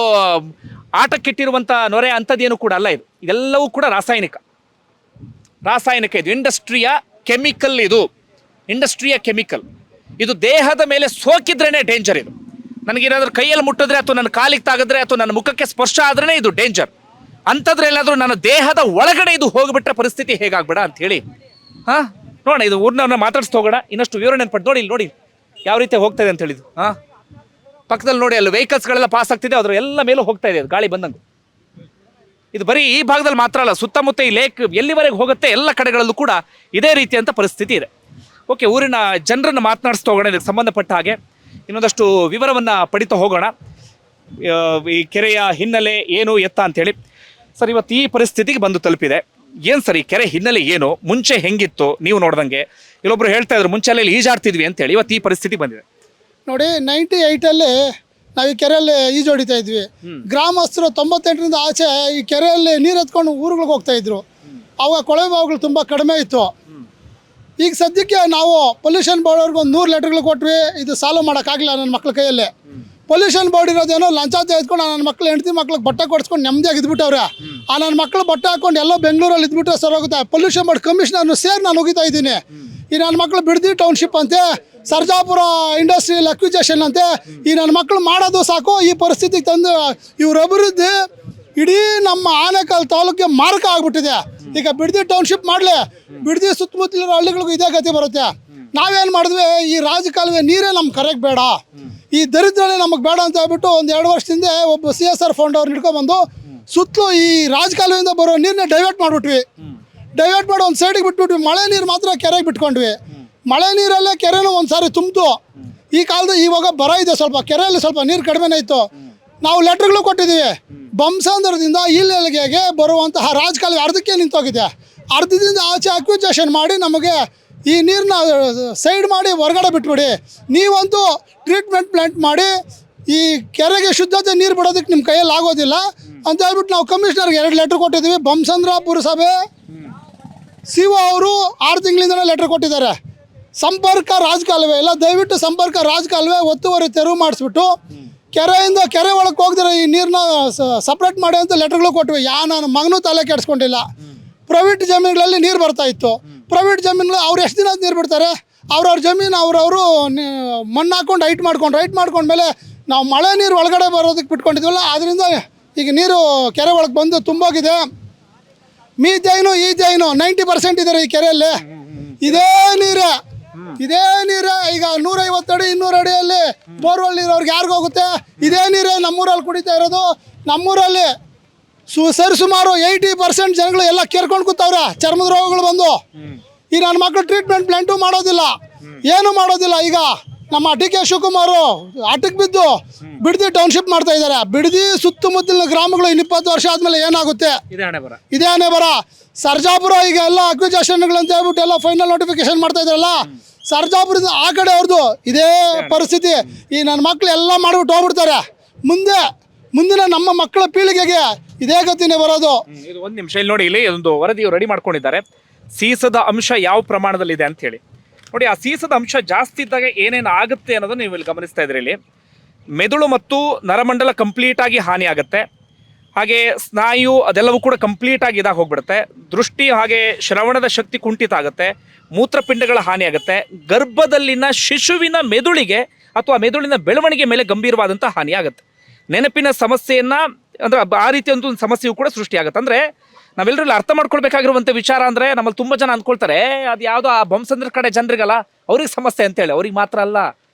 ಆಟಕ್ಕಿಟ್ಟಿರುವಂಥ ನೊರೆ ಅಂಥದ್ದೇನು ಕೂಡ ಅಲ್ಲ. ಇದೆಲ್ಲವೂ ಕೂಡ ರಾಸಾಯನಿಕ ಇದು ಇಂಡಸ್ಟ್ರಿಯ ಕೆಮಿಕಲ್. ಇದು ಇಂಡಸ್ಟ್ರಿಯ ಕೆಮಿಕಲ್. ಇದು ದೇಹದ ಮೇಲೆ ಸೋಕಿದ್ರೇನೆ ಡೇಂಜರ್. ಇದು ನನಗೇನಾದ್ರೂ ಕೈಯಲ್ಲಿ ಮುಟ್ಟಿದ್ರೆ ಅಥವಾ ನನ್ನ ಕಾಲಿಗೆ ತಾಗಿದ್ರೆ ಅಥವಾ ನನ್ನ ಮುಖಕ್ಕೆ ಸ್ಪರ್ಶ ಆದ್ರೇನೆ ಇದು ಡೇಂಜರ್. ಅಂಥದ್ರೆ ಏನಾದರೂ ನನ್ನ ದೇಹದ ಒಳಗಡೆ ಇದು ಹೋಗ್ಬಿಟ್ರೆ ಪರಿಸ್ಥಿತಿ ಹೇಗಾಗ್ಬೇಡ ಅಂತ ಹೇಳಿ. ನೋಡೋಣ, ಇದು ಊರಿನವ್ರನ್ನ ಮಾತಾಡಿಸ್ತಾ ಹೋಗೋಣ, ಇನ್ನಷ್ಟು ವಿವರಣೆ ಪಟ್ಟು ನೋಡಿ. ಇಲ್ಲಿ ನೋಡಿ ಯಾವ ರೀತಿ ಹೋಗ್ತಾ ಇದೆ ಅಂತ ಹೇಳಿದ್ದು. ಪಕ್ಕದಲ್ಲಿ ನೋಡಿ, ಅಲ್ಲಿ ವೆಹಿಕಲ್ಸ್ಗಳೆಲ್ಲ ಪಾಸ್ ಆಗ್ತಿದೆ, ಅದ್ರ ಎಲ್ಲ ಮೇಲೂ ಹೋಗ್ತಾ ಇದೆ ಗಾಳಿ ಬಂದಂಗೆ. ಇದು ಬರೀ ಈ ಭಾಗದಲ್ಲಿ ಮಾತ್ರ ಅಲ್ಲ, ಸುತ್ತಮುತ್ತ ಈ ಲೇಕ್ ಎಲ್ಲಿವರೆಗೆ ಹೋಗುತ್ತೆ ಎಲ್ಲ ಕಡೆಗಳಲ್ಲೂ ಕೂಡ ಇದೇ ರೀತಿಯಂಥ ಪರಿಸ್ಥಿತಿ ಇದೆ. ಓಕೆ, ಊರಿನ ಜನರನ್ನು ಮಾತನಾಡಿಸ್ತಾ ಹೋಗೋಣ. ಇದಕ್ಕೆ ಸಂಬಂಧಪಟ್ಟ ಹಾಗೆ ಇನ್ನೊಂದಷ್ಟು ವಿವರವನ್ನು ಪಡಿತಾ ಹೋಗೋಣ. ಈ ಕೆರೆಯ ಹಿನ್ನೆಲೆ ಏನು ಎತ್ತ ಅಂತೇಳಿ. ಸರ್, ಇವತ್ತು ಈ ಪರಿಸ್ಥಿತಿಗೆ ಬಂದು ತಲುಪಿದೆ. ಏನು ಸರ್ ಈ ಕೆರೆ ಹಿನ್ನೆಲೆ ಏನು, ಮುಂಚೆ ಹೆಂಗಿತ್ತು? ನೀವು ನೋಡ್ದಂಗೆ ಇಲ್ಲೊಬ್ರು ಹೇಳ್ತಾ ಇದ್ರು ಮುಂಚೆ ಅಲ್ಲಿ ಈಜಾಡ್ತಿದ್ವಿ ಅಂತೇಳಿ, ಇವತ್ತು ಈ ಪರಿಸ್ಥಿತಿ ಬಂದಿದೆ. ನೋಡಿ, 98ಅಲ್ಲಿ ನಾವು ಈ ಕೆರೆಯಲ್ಲಿ ಈಜು ಹೊಡಿತಾ ಇದ್ವಿ. ಗ್ರಾಮಸ್ಥರು 98ರಿಂದ ಆಚೆ ಈ ಕೆರೆಯಲ್ಲಿ ನೀರು ಎತ್ಕೊಂಡು ಊರುಗಳಿಗೆ ಹೋಗ್ತಾ ಇದ್ರು. ಅವಾಗ ಕೊಳವೆ ಬಾವಿಗಳು ತುಂಬ ಕಡಿಮೆ ಇತ್ತು. ಈಗ ಸದ್ಯಕ್ಕೆ ನಾವು ಪೊಲ್ಯೂಷನ್ ಬೋರ್ಡ್ ಅವ್ರಿಗೆ ಒಂದು 100 ಲೆಟರ್ಗಳು ಕೊಟ್ವಿ. ಇದು ಸಾಲ್ವ್ ಮಾಡೋಕ್ಕಾಗಲಿಲ್ಲ ನನ್ನ ಮಕ್ಳ ಕೈಯಲ್ಲಿ. ಪೊಲ್ಯೂಷನ್ ಬೋರ್ಡ್ ಇರೋದೇನೋ ಲಂಚ ತೆಗೆದುಕೊಂಡು ನನ್ನ ಮಕ್ಳು ಹೆಂಡತಿ ಮಕ್ಳಿಗೆ ಬಟ್ಟೆ ಕೊಡಿಸ್ಕೊಂಡು ನೆಮ್ಮದಿಯಾಗಿ ಇದ್ಬಿಟ್ಟವ್ರೆ. ನನ್ನ ಮಕ್ಳು ಬಟ್ಟೆ ಹಾಕೊಂಡು ಎಲ್ಲೋ ಬೆಂಗಳೂರಲ್ಲಿ ಇದ್ಬಿಟ್ರೆ ಸರ್ ಹೋಗುತ್ತೆ. ಪೊಲ್ಯೂಷನ್ ಬೋರ್ಡ್ ಕಮಿಷನರ್ನು ಸೇರಿ ನಾನು ಹೋಗಿತಾ ಇದ್ದೀನಿ. ಈ ನನ್ನ ಮಕ್ಳು ಬಿಡದಿ ಟೌನ್ಶಿಪ್ ಅಂತೆ, ಸರ್ಜಾಪುರ ಇಂಡಸ್ಟ್ರಿಯಲ್ ಅಕ್ವಿಜೇಷನ್ ಅಂತೆ. ಈ ನನ್ನ ಮಕ್ಳು ಮಾಡೋದು ಸಾಕು ಈ ಪರಿಸ್ಥಿತಿಗೆ ತಂದು ಇವ್ರ ಅಭಿವೃದ್ಧಿ ಇಡೀ ನಮ್ಮ ಆನೇಕಲ್ ತಾಲೂಕಿಗೆ ಮಾರಕ ಆಗ್ಬಿಟ್ಟಿದೆ. ಈಗ ಬಿಡದಿ ಟೌನ್ಶಿಪ್ ಮಾಡಲಿ, ಬಿಡದಿ ಸುತ್ತಮುತ್ತಲಿರೋ ಹಳ್ಳಿಗಳಿಗೂ ಇದೇ ಗತಿ ಬರುತ್ತೆ. ನಾವೇನು ಮಾಡಿದ್ವಿ, ಈ ರಾಜಕಾಲುವೆ ನೀರೇ ನಮ್ಗೆ ಕರೆಕ್ಟ್ ಬೇಡ, ಈ ದರಿದ್ರನೇ ನಮಗೆ ಬೇಡ ಅಂತ ಹೇಳ್ಬಿಟ್ಟು ಒಂದು 2 ವರ್ಷದಿಂದ ಒಬ್ಬ CSR ಫಂಡ್ ಅವ್ರು ಹಿಡ್ಕೊಂಡ್ಬಂದು ಸುತ್ತಲೂ ಈ ರಾಜಕಾಲುವೆಯಿಂದ ಬರೋ ನೀರನ್ನ ಡೈವರ್ಟ್ ಮಾಡಿಬಿಟ್ವಿ. ಡೈವರ್ಟ್ ಮಾಡಿ ಒಂದು ಸೈಡಿಗೆ ಬಿಟ್ಬಿಟ್ವಿ. ಮಳೆ ನೀರು ಮಾತ್ರ ಕೆರೆಗೆ ಬಿಟ್ಕೊಂಡ್ವಿ. ಮಳೆ ನೀರಲ್ಲೇ ಕೆರೆನೂ ಒಂದು ಸಾರಿ ತುಂಬಿತು. ಈ ಕಾಲದ ಇವಾಗ ಬರ ಇದೆ, ಸ್ವಲ್ಪ ಕೆರೆಯಲ್ಲಿ ಸ್ವಲ್ಪ ನೀರು ಕಡಿಮೆನೇ ಇತ್ತು. ನಾವು ಲೆಟ್ರ್ಗಳು ಕೊಟ್ಟಿದ್ದೀವಿ. ಬಂಸಂದ್ರದಿಂದ ಇಲ್ಲೆಲ್ಗೆಗೆ ಬರುವಂತಹ ರಾಜಕಾಲುವೆ ಅರ್ಧಕ್ಕೆ ನಿಂತೋಗಿದೆ. ಅರ್ಧದಿಂದ ಆಚೆ ಅಕ್ವಿಜೇಷನ್ ಮಾಡಿ ನಮಗೆ ಈ ನೀರನ್ನ ಸೈಡ್ ಮಾಡಿ ಹೊರಗಡೆ ಬಿಟ್ಬಿಡಿ. ನೀವಂತೂ ಟ್ರೀಟ್ಮೆಂಟ್ ಪ್ಲಾಂಟ್ ಮಾಡಿ ಈ ಕೆರೆಗೆ ಶುದ್ಧತೆ ನೀರು ಬಿಡೋದಕ್ಕೆ ನಿಮ್ಮ ಕೈಯಲ್ಲಿ ಆಗೋದಿಲ್ಲ ಅಂತ ಹೇಳ್ಬಿಟ್ಟು ನಾವು ಕಮಿಷನರ್ಗೆ 2 ಲೆಟ್ರ್ ಕೊಟ್ಟಿದ್ದೀವಿ. ಬಂಸಂದ್ರ ಪುರಸಭೆ CO ಅವರು 6 ತಿಂಗಳಿಂದನೇ ಲೆಟ್ರ್ ಕೊಟ್ಟಿದ್ದಾರೆ. ಸಂಪರ್ಕ ರಾಜಕಾಲುವೆ ಇಲ್ಲ, ದಯವಿಟ್ಟು ಸಂಪರ್ಕ ರಾಜಕಾಲುವೆ ಒತ್ತುವರಿ ತೆರವು ಮಾಡಿಸ್ಬಿಟ್ಟು ಕೆರೆಯಿಂದ ಕೆರೆ ಒಳಗೆ ಹೋಗಿದ್ರೆ ಈ ನೀರನ್ನ ಸಪ್ರೇಟ್ ಮಾಡಿ ಅಂತ ಲೆಟ್ರ್ಗಳು ಕೊಟ್ವಿ. ನನ್ನ ಮಗನೂ ತಲೆ ಕೆಡಿಸ್ಕೊಂಡಿಲ್ಲ. ಪ್ರೈವೇಟ್ ಜಮೀನುಗಳಲ್ಲಿ ನೀರು ಬರ್ತಾ ಇತ್ತು. ಪ್ರೈವೇಟ್ ಜಮೀನುಗಳು ಅವ್ರು ಎಷ್ಟು ದಿನ ನೀರು ಬಿಡ್ತಾರೆ? ಅವ್ರವ್ರ ಜಮೀನು ಅವ್ರವರು ಮಣ್ಣು ಹಾಕೊಂಡು ಹೈಟ್ ಮಾಡ್ಕೊಂಡ್ಮೇಲೆ ನಾವು ಮಳೆ ನೀರು ಒಳಗಡೆ ಬರೋದಕ್ಕೆ ಬಿಟ್ಕೊಂಡಿದ್ವಲ್ಲ, ಅದರಿಂದ ಈಗ ನೀರು ಕೆರೆ ಒಳಗೆ ಬಂದು ತುಂಬೋಗಿದೆ. ಮೀಥೇನು ಈಥೇನು 90% ಇದ್ದಾರೆ ಈ ಕೆರೆಯಲ್ಲಿ. ಇದೇ ನೀರೇ ಈಗ 150 ಅಡಿ 200 ಅಡಿಯಲ್ಲಿ ಬೋರ್ವೆಲ್ ನೀರವ್ರಿಗೆ ಯಾರಿಗೂ ಹೋಗುತ್ತೆ? ಇದೇ ನೀರೇ ನಮ್ಮೂರಲ್ಲಿ ಕುಡಿತಾ ಇರೋದು. ನಮ್ಮೂರಲ್ಲಿ ಸರಿಸುಮಾರು 80% ಜನಗಳು ಎಲ್ಲ ಕೇರ್ಕೊಂಡು ಕೂತವ್ರೆ, ಚರ್ಮದ ರೋಗಗಳು ಬಂದು. ಈ ನನ್ನ ಮಕ್ಕಳು ಟ್ರೀಟ್ಮೆಂಟ್ ಪ್ಲಾಂಟು ಮಾಡೋದಿಲ್ಲ, ಏನು ಮಾಡೋದಿಲ್ಲ. ಈಗ ನಮ್ಮ DK ಶಿವಕುಮಾರ್ ಆಟಕ್ಕೆ ಬಿದ್ದು ಬಿಡದಿ ಟೌನ್ಶಿಪ್ ಮಾಡ್ತಾ ಇದ್ದಾರೆ. ಬಿಡದಿ ಸುತ್ತಮುತ್ತಲಿನ ಗ್ರಾಮಗಳು 20 ವರ್ಷ ಆದಮೇಲೆ ಏನಾಗುತ್ತೆ? ಇದೇ ಹಣೆ ಬರ. ಸರ್ಜಾಪುರ ಈಗ ಎಲ್ಲ ಅಕ್ವಿಜೇಷನ್ಗಳಂತ ಹೇಳ್ಬಿಟ್ಟು ಎಲ್ಲ ಫೈನಲ್ ನೋಟಿಫಿಕೇಶನ್ ಮಾಡ್ತಾ ಇದ್ದಾರಲ್ಲ, ಸರ್ಜಾಪುರದಿಂದ ಆ ಕಡೆ ಅವ್ರದ್ದು ಇದೇ ಪರಿಸ್ಥಿತಿ. ಈ ನನ್ನ ಮಕ್ಕಳು ಎಲ್ಲ ಮಾಡಿಬಿಟ್ಟು ಹೋಗ್ಬಿಡ್ತಾರೆ. ಮುಂದಿನ ನಮ್ಮ ಮಕ್ಕಳ ಪೀಳಿಗೆಗೆ ಇದೇ ಗತಿನೇ ಬರೋದು. ಇದು ಒಂದು ನಿಮಿಷ ಇಲ್ಲಿ ನೋಡಿ, ಇಲ್ಲಿ ಒಂದು ವರದಿ ರೆಡಿ ಮಾಡ್ಕೊಂಡಿದ್ದಾರೆ. ಸೀಸದ ಅಂಶ ಯಾವ ಪ್ರಮಾಣದಲ್ಲಿದೆ ಅಂತ ಹೇಳಿ ನೋಡಿ. ಆ ಸೀಸದ ಅಂಶ ಜಾಸ್ತಿ ಇದ್ದಾಗ ಏನೇನು ಆಗುತ್ತೆ ಅನ್ನೋದನ್ನ ನೀವು ಇಲ್ಲಿ ಗಮನಿಸ್ತಾ ಇದ್ರಿ. ಇಲ್ಲಿ ಮೆದುಳು ಮತ್ತು ನರಮಂಡಲ ಕಂಪ್ಲೀಟ್ ಆಗಿ ಹಾನಿ ಆಗುತ್ತೆ. ಹಾಗೆ ಸ್ನಾಯು ಅದೆಲ್ಲವೂ ಕೂಡ ಕಂಪ್ಲೀಟ್ ಆಗಿ ಇದಾಗಿ ಹೋಗ್ಬಿಡುತ್ತೆ. ದೃಷ್ಟಿ ಹಾಗೆ ಶ್ರವಣದ ಶಕ್ತಿ ಕುಂಠಿತ ಆಗುತ್ತೆ. ಮೂತ್ರಪಿಂಡಗಳ ಹಾನಿ ಆಗುತ್ತೆ. ಗರ್ಭದಲ್ಲಿನ ಶಿಶುವಿನ ಮೆದುಳಿಗೆ ಅಥವಾ ಮೆದುಳಿನ ಬೆಳವಣಿಗೆ ಮೇಲೆ ಗಂಭೀರವಾದಂಥ ಹಾನಿ ಆಗುತ್ತೆ. ನೆನಪಿನ ಸಮಸ್ಯೆಯನ್ನ ಅಂದ್ರೆ ಆ ರೀತಿಯ ಒಂದು ಸಮಸ್ಯೆಯು ಕೂಡ ಸೃಷ್ಟಿಯಾಗುತ್ತೆ. ಅಂದ್ರೆ ನಾವೆಲ್ಲರೂ ಅರ್ಥ ಮಾಡ್ಕೊಳ್ಬೇಕಾಗಿರುವಂಥ ವಿಚಾರ ಅಂದರೆ, ನಮ್ಮಲ್ಲಿ ತುಂಬ ಜನ ಅಂದ್ಕೊಳ್ತಾರೆ ಅದು ಯಾವುದೋ ಆ ಬೊಮ್ಮಸಂದ್ರ ಕಡೆ ಜನರಿಗಲ್ಲ ಅವ್ರಿಗೆ ಸಮಸ್ಯೆ ಅಂತೇಳಿ. ಅವ್ರಿಗೆ ಮಾತ್ರ ಅಲ್ಲ,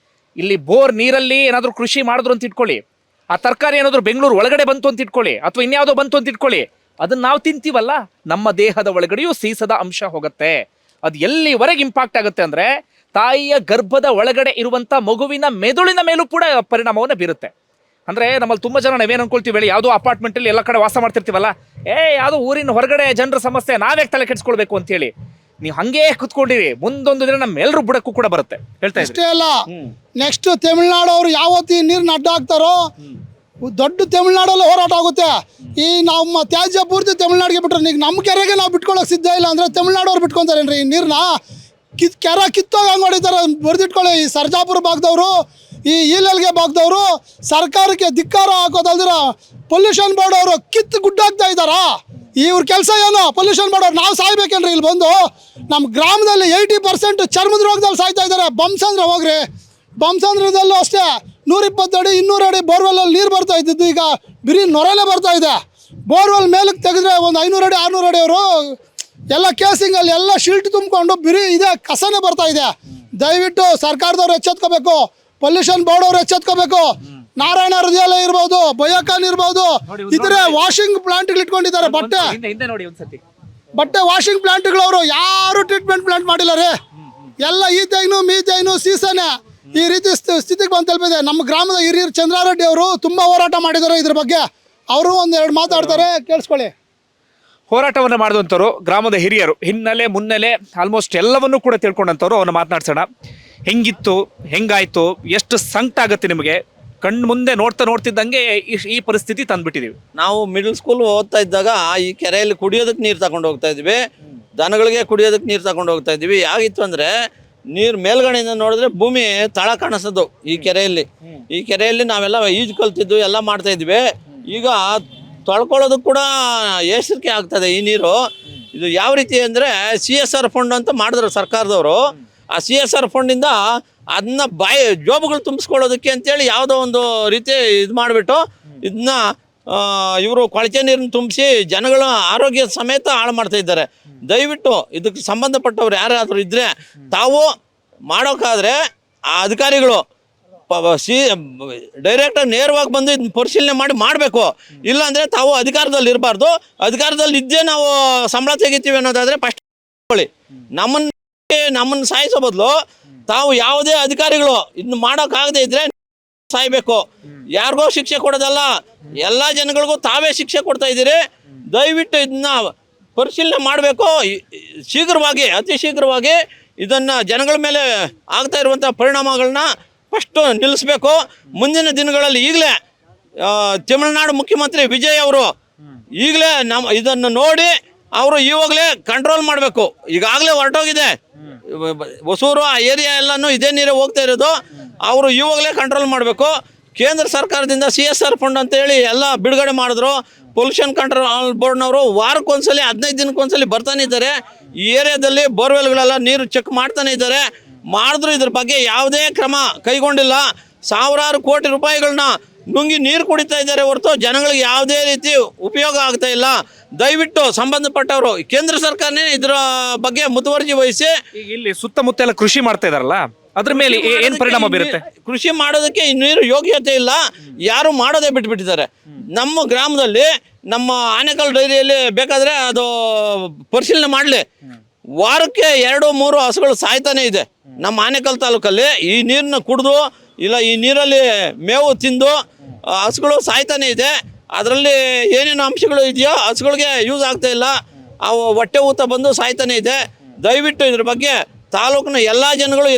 ಇಲ್ಲಿ ಬೋರ್ ನೀರಲ್ಲಿ ಏನಾದರೂ ಕೃಷಿ ಮಾಡಿದ್ರು ಅಂತ ಇಟ್ಕೊಳ್ಳಿ, ಆ ತರಕಾರಿ ಏನಾದರೂ ಬೆಂಗಳೂರು ಒಳಗಡೆ ಬಂತು ಅಂತ ಇಟ್ಕೊಳ್ಳಿ, ಅಥವಾ ಇನ್ಯಾವುದೋ ಬಂತು ಅಂತ ಇಟ್ಕೊಳ್ಳಿ, ಅದನ್ನ ನಾವು ತಿಂತೀವಲ್ಲ, ನಮ್ಮ ದೇಹದ ಒಳಗಡೆಯೂ ಸೀಸದ ಅಂಶ ಹೋಗುತ್ತೆ. ಅದು ಎಲ್ಲಿವರೆಗೆ ಇಂಪ್ಯಾಕ್ಟ್ ಆಗುತ್ತೆ ಅಂದರೆ, ತಾಯಿಯ ಗರ್ಭದ ಒಳಗಡೆ ಇರುವಂಥ ಮಗುವಿನ ಮೆದುಳಿನ ಮೇಲೂ ಕೂಡ ಪರಿಣಾಮವನ್ನು ಬೀರುತ್ತೆ. ಅಂದರೆ ನಮ್ಮಲ್ಲಿ ತುಂಬ ಜನ ನಾವೇನು ಅನ್ಕೊಳ್ತೀವಿ ಹೇಳಿ, ಯಾವುದೋ ಅಪಾರ್ಟ್ಮೆಂಟಲ್ಲಿ ಎಲ್ಲ ಕಡೆ ವಾಸ ಮಾಡ್ತಿರ್ತೀವಲ್ಲ, ಯಾವುದೋ ಊರಿನ ಹೊರಗಡೆ ಜನರ ಸಮಸ್ಯೆ ನಾವೇ ತಲೆ ಕೆಡಿಸ್ಕೊಳ್ಬೇಕು ಅಂತೇಳಿ ನೀವು ಹಂಗೇ ಕುತ್ಕೊಂಡಿರಿ, ಮುಂದೊಂದು ದಿನ ನಮ್ಮೆಲ್ಲರೂ ಬುಡಕ್ಕೂ ಕೂಡ ಬರುತ್ತೆ. ಹೇಳ್ತಾ ಇಷ್ಟೇ ಅಲ್ಲ, ನೆಕ್ಸ್ಟ್ ತಮಿಳ್ನಾಡು ಅವರು ಯಾವತ್ತಿ ನೀರನ್ನ ಅಡ್ಡ ಹಾಕ್ತಾರೋ ದೊಡ್ಡ ತಮಿಳ್ನಾಡಲ್ಲಿ ಹೋರಾಟ ಆಗುತ್ತೆ. ಈ ನಮ್ಮ ತ್ಯಾಜ್ಯ ಪೂರ್ತಿ ತಮಿಳ್ನಾಡಿಗೆ ಬಿಟ್ರೆ, ಈಗ ನಮ್ಮ ಕೆರೆಗೆ ನಾವು ಬಿಟ್ಕೊಳ್ಳೋಕೆ ಸಿದ್ಧ ಇಲ್ಲ ಅಂದರೆ ತಮಿಳ್ನಾಡವ್ರು ಬಿಟ್ಕೊತಾರೇನ್ರಿ ಈ ನೀರನ್ನ? ಕೆರೆ ಕಿತ್ತೋಗಿ ಹಂಗೆ ಹೊಡಿತಾರೆ. ಬರೆದಿಟ್ಕೊಳ್ಳಿ, ಈ ಸರ್ಜಾಪುರ ಭಾಗದವರು, ಈ ಈಲಲ್ಗೆ ಭಾಗದವರು ಸರ್ಕಾರಕ್ಕೆ ಧಿಕ್ಕಾರ ಹಾಕೋದಲ್ದಿರ ಪೊಲ್ಯೂಷನ್ ಬೋರ್ಡ್ ಅವರು ಕಿತ್ತು ಗುಡ್ಡಾಗ್ತಾ ಇದ್ದಾರಾ? ಇವ್ರ ಕೆಲಸ ಏನು? ಪೊಲ್ಯೂಷನ್ ಬೋರ್ಡ್ ಅವ್ರು ನಾವು ಸಾಯ್ಬೇಕೇನ್ರಿ? ಇಲ್ಲಿ ಬಂದು ನಮ್ಮ ಗ್ರಾಮದಲ್ಲಿ 80% ಚರ್ಮದ ರೋಗದಲ್ಲಿ ಸಾಯ್ತಾ ಇದ್ದಾರೆ. ಬೊಮ್ಮಸಂದ್ರ ಹೋಗ್ರಿ, ಬೊಮ್ಮಸಂದ್ರದಲ್ಲೂ ಅಷ್ಟೇ 120 ಅಡಿ 200 ಅಡಿ ಬೋರ್ವೆಲ್ಲಲ್ಲಿ ನೀರು ಬರ್ತಾ ಇದ್ದಿದ್ದು ಈಗ ಬಿರಿ ನೊರೆಲೆ ಬರ್ತಾ ಇದೆ. ಬೋರ್ವೆಲ್ ಮೇಲಕ್ಕೆ ತೆಗೆದ್ರೆ ಒಂದು 500 ಅಡಿ 600 ಅಡಿ ಅವರು ಎಲ್ಲ ಕೇಸಿಂಗಲ್ಲಿ ಎಲ್ಲ ಶಿಲ್ಟ್ ತುಂಬಿಕೊಂಡು ಬಿರಿ ಇದೆ ಕಸನೇ ಬರ್ತಾ ಇದೆ. ದಯವಿಟ್ಟು ಸರ್ಕಾರದವ್ರು ಎಚ್ಚೆತ್ಕೋಬೇಕು, ಪೊಲ್ಯೂಷನ್ ಬೋರ್ಡ್ ಅವ್ರು ಎಚ್ಚೆತ್ಕೋಬೇಕು. ನಾರಾಯಣ ಹೃದಯಾಲಯ ಇರ್ಬೋದು, ಬಯೋಕಾನ್ ಇರ್ಬೋದು, ಇದ್ರೆ ವಾಷಿಂಗ್ ಪ್ಲಾಂಟ್ಗಳು ಇಟ್ಕೊಂಡಿದ್ದಾರೆ. ಬಟ್ಟೆ ವಾಷಿಂಗ್ ಪ್ಲಾಂಟ್ಗಳವರು ಯಾರು ಟ್ರೀಟ್ಮೆಂಟ್ ಪ್ಲಾಂಟ್ ಮಾಡಿಲ್ಲ ರೀ. ಎಲ್ಲ ಈಥೈನು ಮೀಥೈನು ಸೀಸನೆ ಈ ರೀತಿ ಸ್ಥಿತಿಗೆ ಬಂದು ತಲುಪಿದೆ. ನಮ್ಮ ಗ್ರಾಮದ ಹಿರಿಯರು ಚಂದ್ರಾರೆಡ್ಡಿ ಅವರು ತುಂಬ ಹೋರಾಟ ಮಾಡಿದ್ದಾರೆ ಇದ್ರ ಬಗ್ಗೆ. ಅವರು ಒಂದೆರಡು ಮಾತಾಡ್ತಾರೆ, ಕೇಳಿಸ್ಕೊಳ್ಳಿ. ಹೋರಾಟವನ್ನು ಮಾಡಿದಂಥವ್ರು ಗ್ರಾಮದ ಹಿರಿಯರು, ಹಿನ್ನೆಲೆ ಮುನ್ನೆಲೆ ಆಲ್ಮೋಸ್ಟ್ ಎಲ್ಲವನ್ನೂ ಕೂಡ ತಿಳ್ಕೊಂಡಂಥವ್ರು. ಅವ್ರನ್ನ ಮಾತನಾಡ್ಸೋಣ. ಹೆಂಗಿತ್ತು, ಹೆಂಗಾಯ್ತು, ಎಷ್ಟು ಸಂಕಟ ಆಗುತ್ತೆ ನಿಮಗೆ? ಕಣ್ಣು ಮುಂದೆ ನೋಡ್ತಿದ್ದಂಗೆ ಈ ಪರಿಸ್ಥಿತಿ ತಂದ್ಬಿಟ್ಟಿದೀವಿ. ನಾವು ಮಿಡಲ್ ಸ್ಕೂಲ್ ಓದ್ತಾ ಇದ್ದಾಗ ಈ ಕೆರೆಯಲ್ಲಿ ಕುಡಿಯೋದಕ್ಕೆ ನೀರು ತಗೊಂಡು ಹೋಗ್ತಾ ಇದ್ವಿ, ದನಗಳಿಗೆ ಕುಡಿಯೋದಕ್ಕೆ ನೀರು ತಗೊಂಡು ಹೋಗ್ತಾ ಇದ್ವಿ. ಯಾಗಿತ್ತು ಅಂದರೆ, ನೀರು ಮೇಲ್ಗಡೆಯಿಂದ ನೋಡಿದ್ರೆ ಭೂಮಿ ತಳ ಕಾಣಿಸೋದು. ಈ ಕೆರೆಯಲ್ಲಿ ನಾವೆಲ್ಲ ಈಜು ಕಲ್ತಿದ್ದು ಎಲ್ಲ ಮಾಡ್ತಾ ಇದ್ವಿ. ಈಗ ತೊಳ್ಕೊಳ್ಳೋದಕ್ಕೆ ಕೂಡ ಎಚ್ಚರಿಕೆ ಆಗ್ತದೆ ಈ ನೀರು. ಇದು ಯಾವ ರೀತಿ ಅಂದರೆ, CSR ಫಂಡ್ ಅಂತ ಮಾಡಿದ್ರು ಸರ್ಕಾರದವರು. ಆ CSR ಫಂಡಿಂದ ಅದನ್ನ ಜೋಬುಗಳು ತುಂಬಿಸ್ಕೊಳ್ಳೋದಕ್ಕೆ ಅಂತೇಳಿ ಯಾವುದೋ ಒಂದು ರೀತಿ ಇದು ಮಾಡಿಬಿಟ್ಟು ಇದನ್ನ ಇವರು ಕೊಳಚೆ ನೀರನ್ನು ತುಂಬಿಸಿ ಜನಗಳ ಆರೋಗ್ಯ ಸಮೇತ ಹಾಳು ಮಾಡ್ತಾ ಇದ್ದಾರೆ. ದಯವಿಟ್ಟು ಇದಕ್ಕೆ ಸಂಬಂಧಪಟ್ಟವ್ರು ಯಾರಾದರೂ ಇದ್ದರೆ ತಾವು ಮಾಡೋಕ್ಕಾದರೆ ಆ ಅಧಿಕಾರಿಗಳು ಡೈರೆಕ್ಟಾಗಿ ನೇರವಾಗಿ ಬಂದು ಇದನ್ನ ಪರಿಶೀಲನೆ ಮಾಡಬೇಕು. ಇಲ್ಲಾಂದರೆ ತಾವು ಅಧಿಕಾರದಲ್ಲಿ ಇರಬಾರ್ದು. ಅಧಿಕಾರದಲ್ಲಿ ಇದ್ದೇ ನಾವು ಸಂಬಳ ತೆಗಿತೀವಿ ಅನ್ನೋದಾದರೆ ಫಸ್ಟ್ ನಮ್ಮನ್ನು ಸಾಯಿಸೋ ಬದಲು ತಾವು ಯಾವುದೇ ಅಧಿಕಾರಿಗಳು ಇದನ್ನ ಮಾಡೋಕ್ಕಾಗದೇ ಇದ್ರೆ ಸಾಯ್ಬೇಕು. ಯಾರಿಗೋ ಶಿಕ್ಷೆ ಕೊಡೋದಲ್ಲ, ಎಲ್ಲ ಜನಗಳಿಗೂ ತಾವೇ ಶಿಕ್ಷೆ ಕೊಡ್ತಾ ಇದ್ದೀರಿ. ದಯವಿಟ್ಟು ಇದನ್ನ ಪರಿಶೀಲನೆ ಮಾಡಬೇಕು. ಶೀಘ್ರವಾಗಿ, ಅತಿ ಶೀಘ್ರವಾಗಿ ಇದನ್ನು ಜನಗಳ ಮೇಲೆ ಆಗ್ತಾ ಇರುವಂಥ ಪರಿಣಾಮಗಳನ್ನ ಫಸ್ಟು ನಿಲ್ಲಿಸಬೇಕು. ಮುಂದಿನ ದಿನಗಳಲ್ಲಿ ಈಗಲೇ ತಮಿಳುನಾಡು ಮುಖ್ಯಮಂತ್ರಿ ವಿಜಯ್ ಅವರು ಈಗಲೇ ಇದನ್ನು ನೋಡಿ ಅವರು ಇವಾಗಲೇ ಕಂಟ್ರೋಲ್ ಮಾಡಬೇಕು. ಈಗಾಗಲೇ ಹೊರಟೋಗಿದೆ ಹೊಸೂರು, ಆ ಏರಿಯಾ ಎಲ್ಲನೂ ಇದೇ ನೀರೇ ಹೋಗ್ತಾ ಇರೋದು. ಅವರು ಇವಾಗಲೇ ಕಂಟ್ರೋಲ್ ಮಾಡಬೇಕು. ಕೇಂದ್ರ ಸರ್ಕಾರದಿಂದ CSR ಫಂಡ್ ಅಂತೇಳಿ ಎಲ್ಲ ಬಿಡುಗಡೆ ಮಾಡಿದ್ರು. ಪೊಲ್ಯೂಷನ್ ಕಂಟ್ರೋಲ್ ಬೋರ್ಡ್ನವರು ವಾರಕ್ಕೊಂದ್ಸಲಿ 15 ದಿನಕ್ಕೊಂದ್ಸಲಿ ಬರ್ತಾನೆ ಇದ್ದಾರೆ. ಈ ಏರಿಯಾದಲ್ಲಿ ಬೋರ್ವೆಲ್ಗಳೆಲ್ಲ ನೀರು ಚೆಕ್ ಮಾಡ್ತಾನೆ ಇದ್ದಾರೆ. ಮಾಡಿದ್ರು ಇದ್ರ ಬಗ್ಗೆ ಯಾವುದೇ ಕ್ರಮ ಕೈಗೊಂಡಿಲ್ಲ. ಸಾವಿರಾರು ಕೋಟಿ ರೂಪಾಯಿಗಳನ್ನ ನುಂಗಿ ನೀರು ಕುಡಿತಾ ಇದ್ದಾರೆ ಹೊರತು ಜನಗಳಿಗೆ ಯಾವುದೇ ರೀತಿ ಉಪಯೋಗ ಆಗ್ತಾ ಇಲ್ಲ. ದಯವಿಟ್ಟು ಸಂಬಂಧಪಟ್ಟವರು ಕೇಂದ್ರ ಸರ್ಕಾರನೇ ಇದರ ಬಗ್ಗೆ ಮುತುವರ್ಜಿ ವಹಿಸಿ. ಈಗ ಇಲ್ಲಿ ಸುತ್ತಮುತ್ತ ಎಲ್ಲ ಕೃಷಿ ಮಾಡ್ತಾ ಇದಾರಲ್ಲ, ಅದ್ರ ಮೇಲೆ ಏನ್ ಪರಿಣಾಮ ಬೀರುತ್ತೆ? ಕೃಷಿ ಮಾಡೋದಕ್ಕೆ ಈ ನೀರು ಯೋಗ್ಯತೆ ಇಲ್ಲ, ಯಾರು ಮಾಡೋದೇ ಬಿಟ್ಬಿಟ್ಟಿದ್ದಾರೆ. ನಮ್ಮ ಗ್ರಾಮದಲ್ಲಿ ನಮ್ಮ ಆನೆಕಲ್ ಡೈರಿಯಲ್ಲಿ ಬೇಕಾದ್ರೆ ಅದು ಪರಿಶೀಲನೆ ಮಾಡಲಿ, ವಾರಕ್ಕೆ 2-3 ಹಸುಗಳು ಸಾಯ್ತಾನೆ ಇದೆ ನಮ್ಮ ಆನೆಕಲ್ ತಾಲೂಕಲ್ಲಿ. ಈ ನೀರನ್ನ ಕುಡಿದು ಇಲ್ಲ ಈ ನೀರಲ್ಲಿ ಮೇವು ತಿಂದು ಹಸುಗಳು ಸಾಯ್ತಾನೆ ಇದೆ. ಅದರಲ್ಲಿ ಏನೇನು ಅಂಶಗಳು ಇದೆಯೋ ಹಸುಗಳಿಗೆ ಯೂಸ್ ಆಗ್ತಾ ಇಲ್ಲ, ಅವು ಹೊಟ್ಟೆ ಊತ ಬಂದು ಸಾಯ್ತಾನೆ ಇದೆ. ದಯವಿಟ್ಟು ಇದ್ರ ಬಗ್ಗೆ ತಾಲೂಕಿನ ಎಲ್ಲ ಜನಗಳು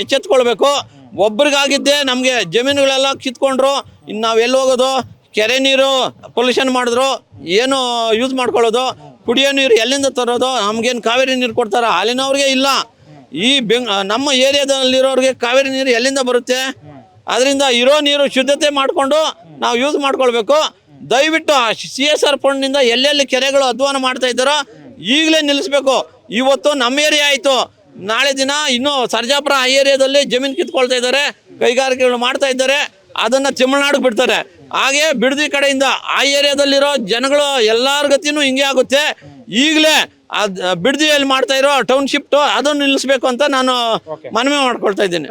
ಎಚ್ಚೆತ್ಕೊಳ್ಬೇಕು. ಒಬ್ರಿಗಾಗಿದ್ದೆ ನಮಗೆ ಜಮೀನುಗಳೆಲ್ಲ ಕಿತ್ಕೊಂಡ್ರು, ಇನ್ನು ನಾವು ಎಲ್ಲಿ ಹೋಗೋದು? ಕೆರೆ ನೀರು ಪೊಲ್ಯೂಷನ್ ಮಾಡಿದ್ರು, ಏನು ಯೂಸ್ ಮಾಡ್ಕೊಳ್ಳೋದು? ಕುಡಿಯೋ ನೀರು ಎಲ್ಲಿಂದ ತರೋದು? ನಮಗೇನು ಕಾವೇರಿ ನೀರು ಕೊಡ್ತಾರ? ಅಲ್ಲಿನವ್ರಿಗೆ ಇಲ್ಲ. ಈ ನಮ್ಮ ಏರಿಯಾದಲ್ಲಿರೋರಿಗೆ ಕಾವೇರಿ ನೀರು ಎಲ್ಲಿಂದ ಬರುತ್ತೆ? ಅದರಿಂದ ಇರೋ ನೀರು ಶುದ್ಧತೆ ಮಾಡಿಕೊಂಡು ನಾವು ಯೂಸ್ ಮಾಡ್ಕೊಳ್ಬೇಕು. ದಯವಿಟ್ಟು CSR ಫಂಡ್ನಿಂದ ಎಲ್ಲೆಲ್ಲಿ ಕೆರೆಗಳು ಅಧ್ವಾನ ಮಾಡ್ತಾ ಇದ್ದಾರೋ ಈಗಲೇ ನಿಲ್ಲಿಸ್ಬೇಕು. ಇವತ್ತು ನಮ್ಮ ಏರಿಯಾ ಆಯಿತು, ನಾಳೆ ದಿನ ಇನ್ನೂ ಸರ್ಜಾಪುರ ಆ ಏರಿಯಾದಲ್ಲಿ ಜಮೀನು ಕಿತ್ಕೊಳ್ತಾ ಇದ್ದಾರೆ, ಕೈಗಾರಿಕೆಗಳು ಮಾಡ್ತಾ ಇದ್ದಾರೆ, ಅದನ್ನು ತಮಿಳ್ನಾಡಿಗೆ ಬಿಡ್ತಾರೆ. ಹಾಗೆ ಬಿಡದಿ ಕಡೆಯಿಂದ ಆ ಏರಿಯಾದಲ್ಲಿರೋ ಜನಗಳು ಎಲ್ಲರ ಗತಿನೂ ಹಿಂಗೆ ಆಗುತ್ತೆ. ಈಗಲೇ ಬಿಡದಿಯಲ್ಲಿ ಮಾಡ್ತಾ ಇರೋ ಟೌನ್ಶಿಫ್ಟು ಅದನ್ನು ನಿಲ್ಲಿಸ್ಬೇಕು ಅಂತ ನಾನು ಮನವಿ ಮಾಡ್ಕೊಳ್ತಾ ಇದ್ದೀನಿ.